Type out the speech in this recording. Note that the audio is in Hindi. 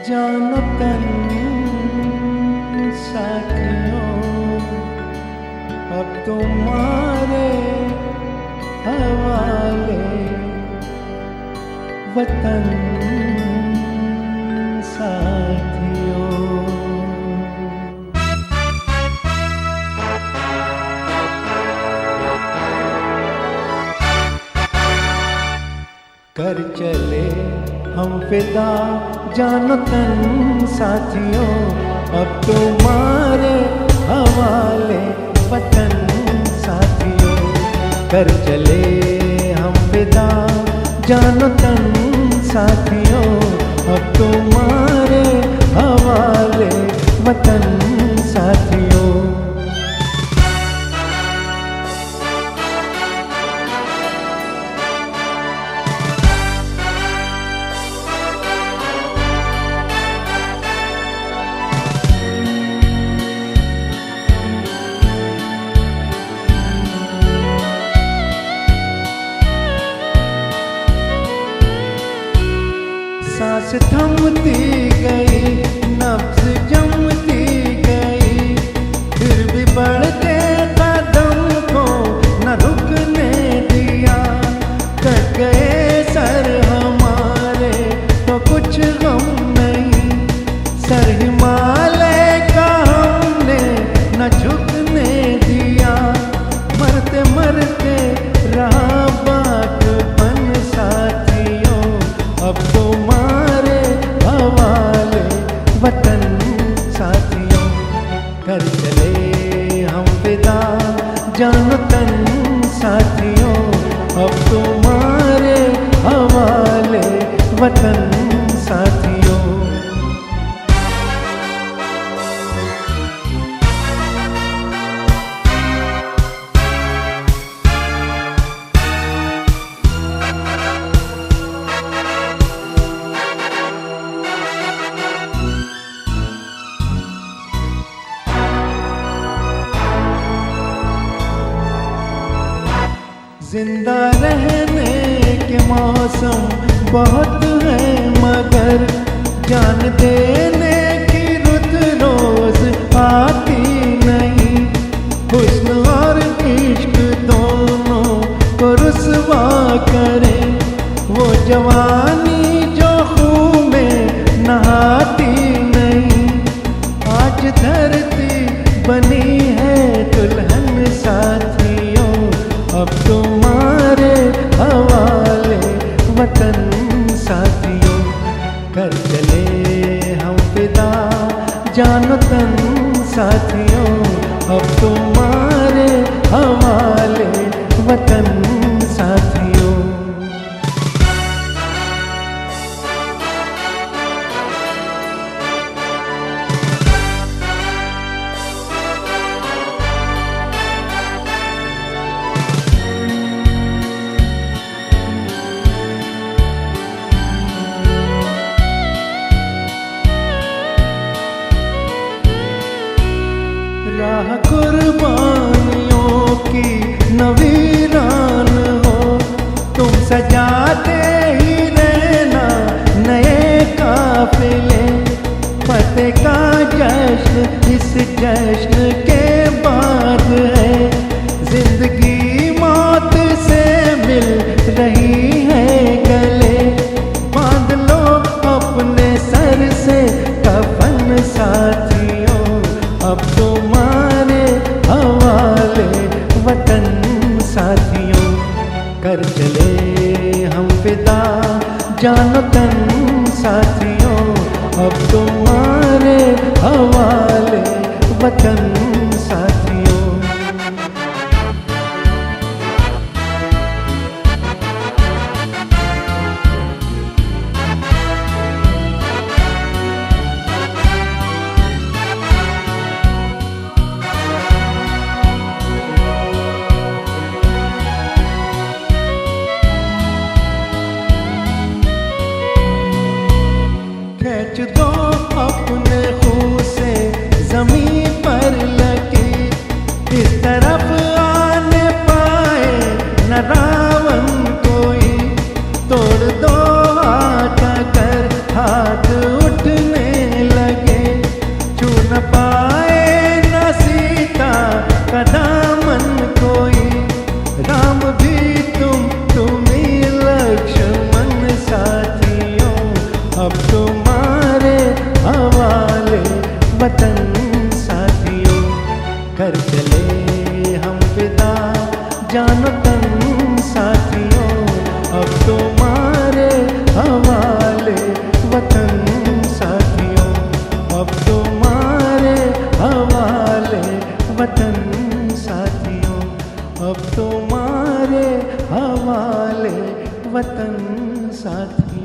जानो तन साथियों, अब तुम्हारे हवाले वतन साथियों। कर चले हम फिदा जानो तन साथियों, अब तुम्हारे हवाले वतन साथियों। कर चले हम फिदा जानो तन साथियों, अब तुम्हारे हवाले वतन साथियों। सांस थमती गई, नब्ज़ जमती गई, फिर भी बढ़ते कदम को न रुकने दिया। कट गए सर हमारे तो कुछ गम नहीं, सर हिमालय का हमने न झुकने दिया। मरते मरते रहा बागबान साथियों, अब तुम्हारे हवाले वतन साथियों। कर चले हम फिदा जानो तन साथियों, अब तुम्हारे हवाले वतन साथियों। जिंदा रहने के मौसम बहुत है, मगर जान देने की रुत रोज आती नहीं। हुस्न और इश्क दोनों को रुसवा करे, वो जवानी जो खून में नहाती नहीं। आज धरती बनी है दुल्हन साथियों, अब तुम्हारे हवाले वतन साथियों। कर चले हम फिदा जानो तन साथियों, अब तुम्हारे हवाले वतन साथियों। राह कुर्बानियों की नवीरान हो, तुम सजाते ही रहना नए काफिले। फतेह का जश्न इस जश्न के बाद है, जिंदगी मौत से मिल रही है गले। बांध लो अपने सर से कफन साथियों, अब तुम्हारे हवाले वतन साथियों। कर चले हम फिदा जानो तन साथियों, अब तुम्हारे हवाले वतन साथियों। खींच दो अपने खून से ज़मीन पर लकीर, इस तरफ आने पाए न रावण कोई। तोड़ दो हाथ अगर हाथ उठने हवाले वतन साथियों, कर चले हम फिदा जानो तन साथियों, अब तुम्हारे हवाले वतन साथियों, अब तुम्हारे हवाले वतन साथियों, अब तुम्हारे हवाले वतन साथियों।